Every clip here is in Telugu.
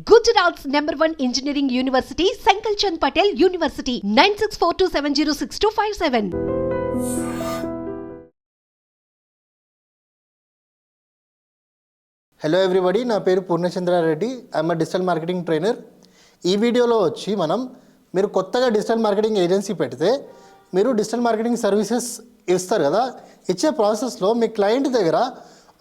Gujarat's #1 engineering university, Sankalchand Patel University, 9642706257. Hello everybody, నా పేరు Purnachandra Reddy. I'm digital marketing trainer. ఈ వీడియోలో వచ్చి మీరు కొత్తగా డిజిటల్ మార్కెటింగ్ ఏజెన్సీ పెడితే మీరు డిజిటల్ మార్కెటింగ్ సర్వీసెస్ ఇస్తారు కదా. ఇచ్చే ప్రాసెస్లో మీ క్లయింట్ దగ్గర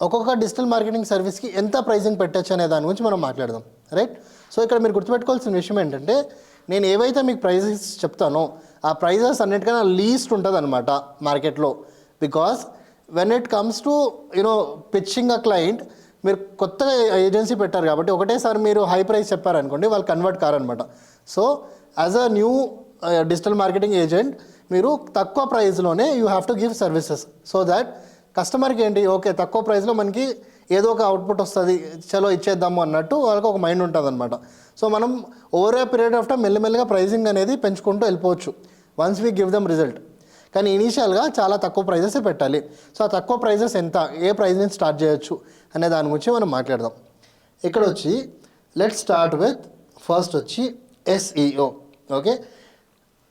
ఒక్కొక్క డిజిటల్ మార్కెటింగ్ సర్వీస్కి ఎంత ప్రైజింగ్ పెట్టచ్చు అనే దాని గురించి మనం మాట్లాడదాం, రైట్? సో ఇక్కడ మీరు గుర్తుపెట్టుకోవాల్సిన విషయం ఏంటంటే, నేను ఏవైతే మీకు ప్రైజెస్ చెప్తానో ఆ ప్రైజెస్ అన్నిటికన్నా లీస్ట్ ఉంటుంది అనమాట మార్కెట్లో. Because when it comes to pitching a client, మీరు కొత్తగా ఏజెన్సీ పెట్టారు కాబట్టి ఒకటేసారి మీరు హై ప్రైస్ చెప్పారనుకోండి, వాళ్ళు కన్వర్ట్ కారనమాట. So as a new digital marketing agent మీరు తక్కువ ప్రైస్లోనే you have to give services so that కస్టమర్కి ఏంటి, ఓకే తక్కువ ప్రైస్లో మనకి ఏదో ఒక అవుట్పుట్ వస్తుంది, చలో ఇచ్చేద్దాము అన్నట్టు వాళ్ళకి ఒక మైండ్ ఉంటుంది అనమాట. సో మనం over a period of time మెల్లిమెల్లిగా ప్రైజింగ్ అనేది పెంచుకుంటూ వెళ్ళిపోవచ్చు once we give them result. కానీ ఇనీషియల్గా చాలా తక్కువ ప్రైజెస్ పెట్టాలి. సో ఆ తక్కువ ప్రైజెస్ ఎంత, ఏ ప్రైస్ నుంచి స్టార్ట్ చేయొచ్చు అనే దాని గురించి మనం మాట్లాడదాం. ఇక్కడ వచ్చి లెట్ స్టార్ట్ విత్ ఫస్ట్ వచ్చి SEO. ఓకే,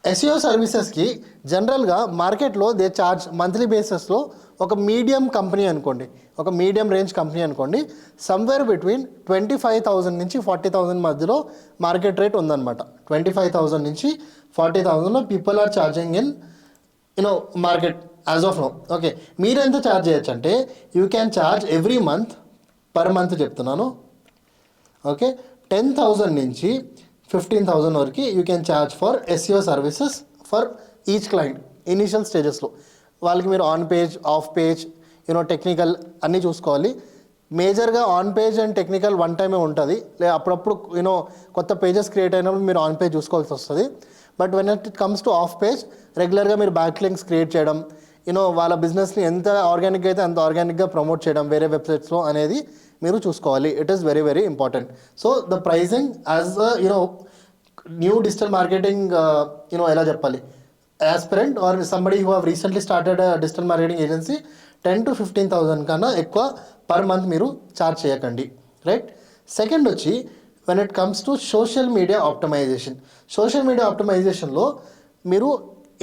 SEO సర్వీసెస్కి జనరల్గా మార్కెట్లో దే చార్జ్ మంత్లీ బేసిస్లో ఒక మీడియం కంపెనీ అనుకోండి, ఒక మీడియం రేంజ్ కంపెనీ అనుకోండి, సమ్వేర్ బిట్వీన్ 25,000 నుంచి 40,000 మధ్యలో మార్కెట్ రేట్ ఉందన్నమాట. 25,000 నుంచి 40,000లో people are charging in market as of now. Okay, మీరు ఎంత ఛార్జ్ చేయొచ్చు అంటే you can charge every month, per month చెప్తున్నాను. ఓకే, 10,000 నుంచి 15,000 వరకు you can charge for SEO services for each client initial స్టేజెస్లో. వాళ్ళకి మీరు on page, off page, technical అన్నీ చూసుకోవాలి. మేజర్గా on page and technical one టైమే ఉంటుంది. అప్పుడప్పుడు కొత్త పేజెస్ క్రియేట్ అయినప్పుడు మీరు ఆన్ పేజ్ చూసుకోవాల్సి వస్తుంది. But when it comes to of page, రెగ్యులర్గా మీరు బ్యాక్ లింక్స్ క్రియేట్ చేయడం, వాళ్ళ బిజినెస్ని ఎంత ఆర్గానిక్గా అయితే అంత ఆర్గానిక్గా ప్రమోట్ చేయడం వేరే వెబ్సైట్స్లో అనేది మీరు చూసుకోవాలి. It is very very important. So the pricing as new digital marketing ఎలా చెప్పాలి, aspirant or somebody who have recently started a digital marketing agency, 10 to 15,000 కన్నా ఎక్కువ పర్ మంత్ మీరు ఛార్జ్ చేయకండి, రైట్? సెకండ్ వచ్చి when it comes to social media optimization. Social media ఆప్టమైజేషన్లో మీరు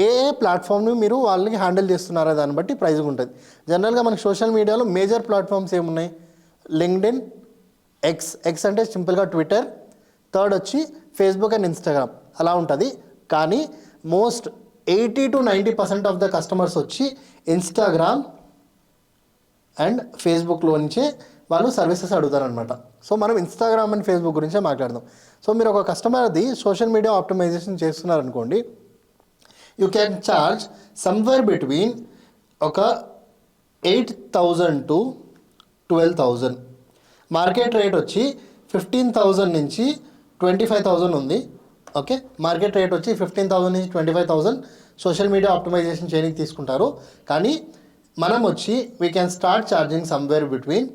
ఏ ప్లాట్ఫామ్ని మీరు వాళ్ళకి హ్యాండిల్ చేస్తున్నారో దాన్ని బట్టి ప్రైజింగ్ ఉంటుంది. జనరల్గా మనకి సోషల్ మీడియాలో మేజర్ ప్లాట్ఫామ్స్ ఏమున్నాయి, లింక్డ్ఇన్, ఎక్స్ అంటే సింపుల్గా ట్విట్టర్, థర్డ్ వచ్చి ఫేస్బుక్ అండ్ ఇన్స్టాగ్రామ్ అలా ఉంటుంది. కానీ most 80 to 90% of the customers వచ్చి ఇన్స్టాగ్రామ్ అండ్ ఫేస్బుక్లో నుంచే వాళ్ళు సర్వీసెస్ అడుగుతారనమాట. సో మనం ఇన్స్టాగ్రామ్ అండ్ ఫేస్బుక్ గురించే మాట్లాడదాం. సో మీరు ఒక కస్టమర్ది సోషల్ మీడియా ఆప్టిమైజేషన్ చేస్తున్నారనుకోండి, you can charge somewhere between ఒక 8,000 to 12,000. మార్కెట్ రేట్ వచ్చి 15,000 నుంచి 25,000 ఉంది. ఓకే, మార్కెట్ రేట్ వచ్చి 15,000 నుంచి 25,000 సోషల్ మీడియా ఆప్టిమైజేషన్ చేయడానికి తీసుకుంటారు. కానీ మనం వచ్చి we can start charging somewhere between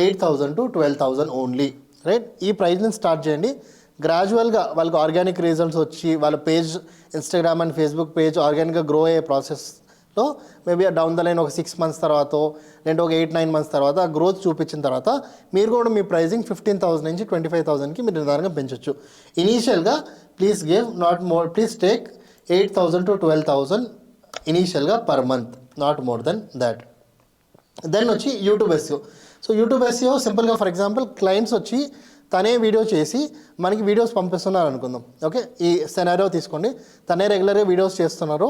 8,000 to 12,000 only, right? ఈ ప్రైస్ని స్టార్ట్ చేయండి. గ్రాడ్యువల్గా వాళ్ళకి ఆర్గానిక్ రిజల్ట్స్ వచ్చి వాళ్ళ page, Instagram and Facebook page ఆర్గానిక్గా గ్రో అయ్యే ప్రాసెస్లో మేబీ డౌన్ ద లైన్ ఒక 6 months తర్వాత, లేదంటే ఒక 8-9 months తర్వాత గ్రోత్ చూపించిన తర్వాత మీరు కూడా మీ ప్రైజింగ్ 15,000 నుంచి 25,000కి మీరు నిదానంగా పెంచవచ్చు. ఇనీషియల్గా please give not more, please take 8,000 to 12,000 ఇనీషియల్గా per month, not more than that. Then వచ్చి YouTube SEO. So YouTube SEO సింపుల్గా ఫర్ ఎగ్జాంపుల్ క్లయింట్స్ వచ్చి తనే వీడియో చేసి మనకి వీడియోస్ పంపిస్తున్నారు అనుకుందాం. ఓకే, ఈ సెనారియో తీసుకోండి, తనే రెగ్యులర్గా వీడియోస్ చేస్తున్నారు,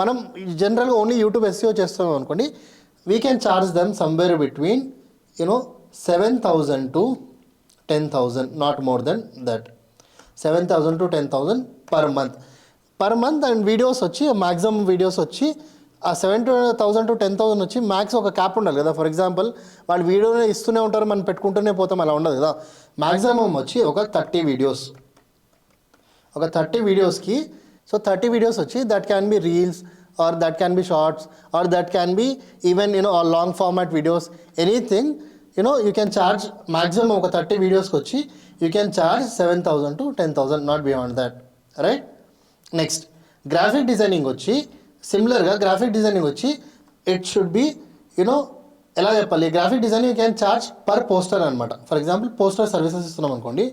మనం జనరల్గా ఓన్లీ యూట్యూబ్ SEO చేస్తున్నాం అనుకోండి, we can charge them somewhere between 7,000 to 10,000, not more then that. 7,000 to 10,000 per month. And videos వచ్చి మ్యాక్సిమం వీడియోస్ వచ్చి ఆ 7,000 to 10,000 వచ్చి మ్యాక్స్ ఒక క్యాప్ ఉండాలి కదా. ఫర్ ఎగ్జాంపుల్ వాళ్ళు వీడియోనే ఇస్తూనే ఉంటారు, మనం పెట్టుకుంటూనే పోతాం, అలా ఉండదు కదా. మ్యాక్సిమం వచ్చి ఒక 30 వీడియోస్, ఒక 30 వీడియోస్కి. సో 30 వీడియోస్ వచ్చి that can be reels or that can be shorts or that can be even long format videos, anything you can charge maximum ఒక 30 వీడియోస్కి వచ్చి you can charge 7,000 to 10,000, not beyond that, right? Next graphic designing వచ్చి సిమిలర్గా గ్రాఫిక్ డిజైనింగ్ వచ్చి ఇట్ షుడ్ బి ఎలా చెప్పాలి, graphic designing you can charge per poster అనమాట. ఫర్ ఎగ్జాంపుల్ పోస్టర్ సర్వీసెస్ ఇస్తున్నాం అనుకోండి,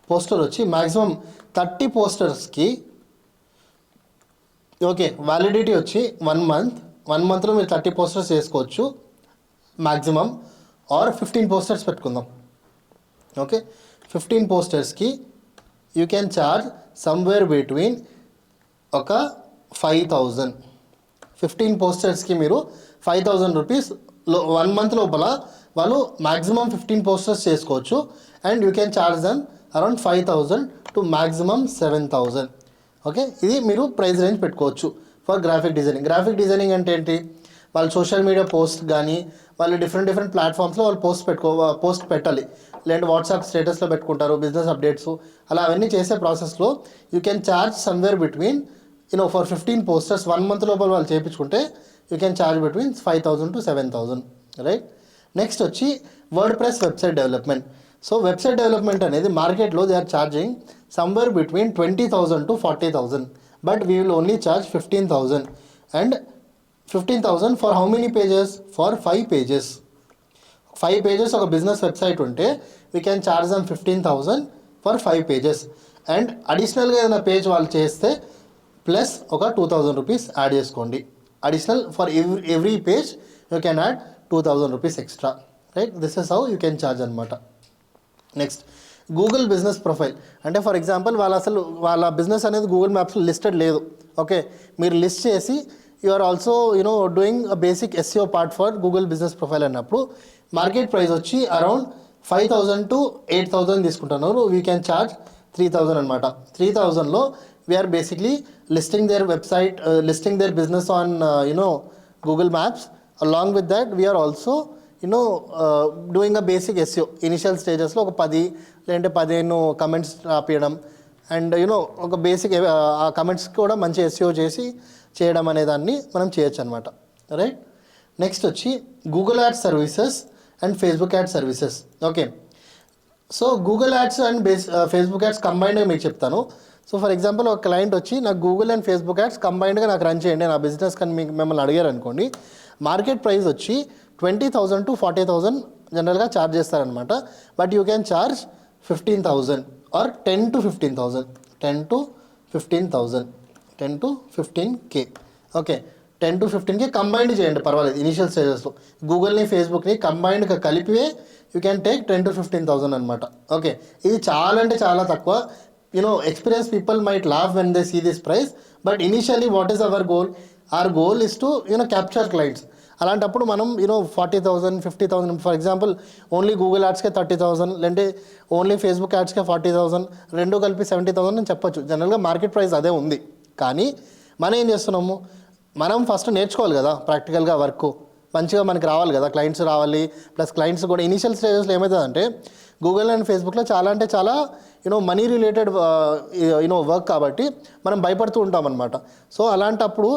పోస్టర్ వచ్చి మ్యాక్సిమం 30 పోస్టర్స్కి ఓకే వ్యాలిడిటీ వచ్చి 1 మంత్. 1 మంత్లో మీరు 30 పోస్టర్స్ చేసుకోవచ్చు మ్యాక్సిమం. ఆర్ 15 పోస్టర్స్ పెట్టుకుందాం. ఓకే 15 పోస్టర్స్కి you can charge somewhere between ఒక 5,000. 15 పోస్టర్స్కి మీరు 5,000 రూపీస్ 1 మంత్ లోపల వాళ్ళు మ్యాక్సిమం 15 పోస్టర్స్ చేసుకోవచ్చు. And you can charge them around 5,000 to maximum 7,000. Okay ఇది మీరు ప్రైస్ రేంజ్ పెట్టుకోవచ్చు for graphic designing. Graphic designing అంటే ఏంటి, వాళ్ళు సోషల్ మీడియా పోస్ట్ కానీ వాళ్ళు డిఫరెంట్ ప్లాట్ఫామ్స్లో వాళ్ళు పోస్ట్ పెట్టాలి. లేదంటే వాట్సాప్ స్టేటస్లో పెట్టుకుంటారు బిజినెస్ అప్డేట్స్, అలా అవన్నీ చేసే ప్రాసెస్లో you can charge somewhere between for 15 posters 1 month లోపల వాళ్ళు చేయించుకుంటే you can charge between 5,000 to 7,000. Right. Next వచ్చి WordPress website development. So website development అనేది మార్కెట్లో they are charging somewhere between 20,000 to 40,000. But we will only charge 15,000. And 15,000 for how many pages? For 5 pages. 5 pages ఒక బిజినెస్ వెబ్సైట్ ఉంటే we can charge them 15,000 for 5 pages. And అడిషనల్గా ఏదైనా పేజ్ వాళ్ళు చేస్తే ప్లస్ ఒక 2,000 రూపీస్ యాడ్ చేసుకోండి. Additional for every page you can add 2,000 rupees extra. Right. This is how you can charge అనమాట. Next Google business profile. అంటే ఫర్ ఎగ్జాంపుల్ వాళ్ళ బిజినెస్ అనేది గూగుల్ మ్యాప్స్లో లిస్టెడ్ లేదు. ఓకే మీరు లిస్ట్ చేసి you are also doing a basic SEO part for Google business profile అన్నప్పుడు మార్కెట్ ప్రైస్ వచ్చి అరౌండ్ 5,000 to 8,000 తీసుకుంటున్నారు. వీ క్యాన్ ఛార్జ్ 3,000 అనమాట. 3,000లో we are basically listing their website, listing their business on Google Maps. Along with that we are also doing a basic SEO. Initial స్టేజెస్లో ఒక 10 లేదంటే 15 కమెంట్స్ రాపియడం అండ్ ఒక బేసిక్ ఆ కమెంట్స్కి కూడా మంచి SEO చేయడం అనే దాన్ని మనం చేయొచ్చు అనమాట. రైట్. నెక్స్ట్ వచ్చి Google ads services and Facebook ads services. Okay so Google ads and Facebook ads కంబైన్డ్గా మీకు చెప్తాను. సో ఫర్ ఎగ్జాంపుల్ ఒక క్లయింట్ వచ్చి నాకు గూగుల్ అండ్ ఫేస్బుక్ యాడ్స్ కంబైన్డ్గా నాకు రన్ చేయండి నా బిజినెస్ కానీ మిమ్మల్ని అడిగారు అనుకోండి, మార్కెట్ ప్రైస్ వచ్చి 20,000 to 40,000 జనరల్గా ఛార్జ్ చేస్తారనమాట. But you can charge 15,000 or 10 to 15,000. 10 to 15,000, 10 to 15K. Okay 10 to 15K combined చేయండి పర్వాలేదు. ఇనిషియల్ స్టేజెస్లో గూగుల్ని ఫేస్బుక్ని కంబైన్డ్గా కలిపివే యూ క్యాన్ టేక్ 10 to 15,000 అనమాట. ఓకే ఇది చాలా అంటే చాలా తక్కువ. Experience people might laugh when they see this price. But initially what is our goal? Our goal is to capture clients. అలాంటప్పుడు మనం 40,000 50,000 ఫర్ ఎగ్జాంపుల్ ఓన్లీ గూగుల్ యాడ్స్కే 30,000 లేదంటే ఓన్లీ ఫేస్బుక్ యాడ్స్కే 40,000 రెండు కలిపి 70,000 అని చెప్పొచ్చు. జనరల్గా మార్కెట్ ప్రైస్ అదే ఉంది. కానీ మనం ఏం చేస్తున్నాము, మనం ఫస్ట్ నేర్చుకోవాలి కదా ప్రాక్టికల్గా వర్క్ మంచిగా మనకి రావాలి కదా, క్లయింట్స్ రావాలి. ప్లస్ క్లయింట్స్ కూడా ఇనిషియల్ స్టేజెస్లో ఏమవుతుందంటే గూగుల్ అండ్ ఫేస్బుక్లో చాలా అంటే చాలా మనీ రిలేటెడ్ వర్క్ కాబట్టి మనం భయపడుతూ ఉంటాం అనమాట. సో అలాంటప్పుడు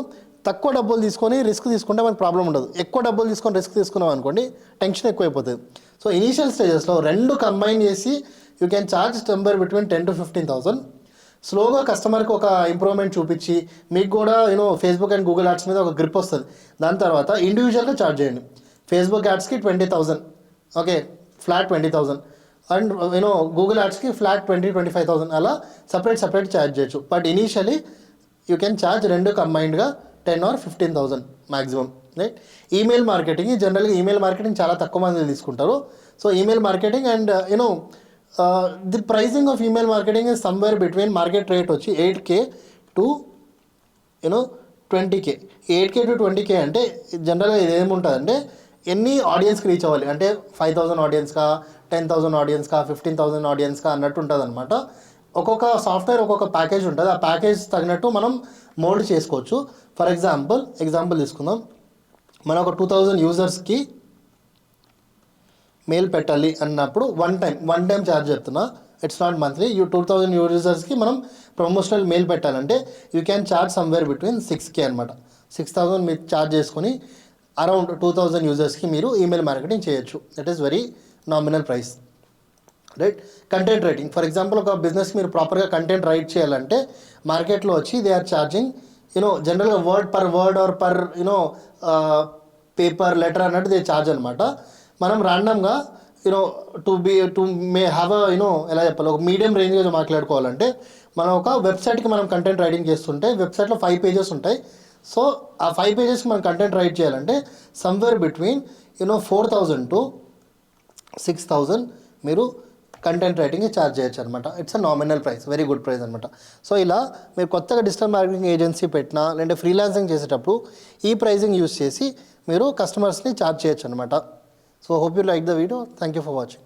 తక్కువ డబ్బులు తీసుకొని రిస్క్ తీసుకుంటే మనకు ప్రాబ్లం ఉండదు. ఎక్కువ డబ్బులు తీసుకొని రిస్క్ తీసుకున్నాం అనుకోండి టెన్షన్ ఎక్కువైపోతుంది. సో ఇనీషియల్ స్టేజెస్లో రెండు కంబైన్ చేసి you can charge number between 10 to 15,000. స్లోగా కస్టమర్కి ఒక ఇంప్రూవ్మెంట్ చూపించి మీకు కూడా ఫేస్బుక్ అండ్ గూగుల్ యాడ్స్ మీద ఒక గ్రిప్ వస్తుంది. దాని తర్వాత ఇండివిజువల్గా ఛార్జ్ చేయండి. ఫేస్బుక్ యాడ్స్కి 20,000 ఓకే ఫ్లాట్ 20,000 అండ్ గూగుల్ యాడ్స్కి ఫ్లాట్ 20-25,000 అలా సపరేట్ ఛార్జ్ చేయొచ్చు. But initially you can charge రెండు కంబైన్డ్గా 10 or 15,000 maximum. Right. Email marketing జనరల్గా ఈమెయిల్ మార్కెటింగ్ చాలా తక్కువ మంది తీసుకుంటారు. So email marketing and the pricing of email marketing is somewhere between market rate వచ్చి 8K to 20K. 8K to 20K అంటే జనరల్గా ఇది ఏముంటుందంటే ఎన్ని ఆడియన్స్కి రీచ్ అవ్వాలి అంటే 5,000 ఆడియన్స్కా 10,000 ఆడియన్స్కా 15,000 ఆడియన్స్కా అన్నట్టు ఉంటుంది అనమాట. ఒక్కొక్క సాఫ్ట్వేర్ ఒక్కొక్క ప్యాకేజ్ ఉంటుంది. ఆ ప్యాకేజ్ తగినట్టు మనం మోల్డ్ చేసుకోవచ్చు. ఫర్ ఎగ్జాంపుల్ తీసుకుందాం. మనం ఒక 2,000 యూజర్స్కి మెయిల్ పెట్టాలి అన్నప్పుడు వన్ టైం ఛార్జ్ చెప్తున్నా, ఇట్స్ నాట్ మంత్లీ. 2,000 యూజర్స్కి మనం ప్రమోషనల్ మెయిల్ పెట్టాలంటే you can charge somewhere between 6K అనమాట. 6,000 మీరు ఛార్జ్ చేసుకుని అరౌండ్ 2,000 యూజర్స్కి మీరు ఈమెయిల్ మార్కెటింగ్ చేయొచ్చు. That is very nominal price. Right. Content writing for example ఒక బిజినెస్ మీరు ప్రాపర్గా కంటెంట్ రైట్ చేయాలంటే మార్కెట్లో వచ్చి దే ఆర్ ఛార్జింగ్ జనరల్గా word or per paper letter అన్నట్టు దే ఛార్జ్ అనమాట. మనం ర్యాండమ్గా యూనో టు మే హ్యావ్ ఎలా చెప్పాలి, ఒక మీడియం రేంజ్గా మాట్లాడుకోవాలంటే మనం ఒక వెబ్సైట్కి మనం కంటెంట్ రైటింగ్ చేస్తుంటే వెబ్సైట్లో 5 pages ఉంటాయి. సో ఆ 5 pagesకి మనం కంటెంట్ రైట్ చేయాలంటే సమ్వేర్ బిట్వీన్ 4,000 to 6,000 మీరు కంటెంట్ రైటింగ్కి ఛార్జ్ చేయొచ్చు అనమాట. It's a nominal price, very good price అనమాట. సో ఇలా మీరు కొత్తగా డిజిటల్ మార్కెటింగ్ ఏజెన్సీ పెట్టినా లేదంటే ఫ్రీలాన్సింగ్ చేసేటప్పుడు ఈ ప్రైజింగ్ యూస్ చేసి మీరు కస్టమర్స్ని ఛార్జ్ చేయొచ్చు అనమాట. So hope you like the video. Thank you for watching.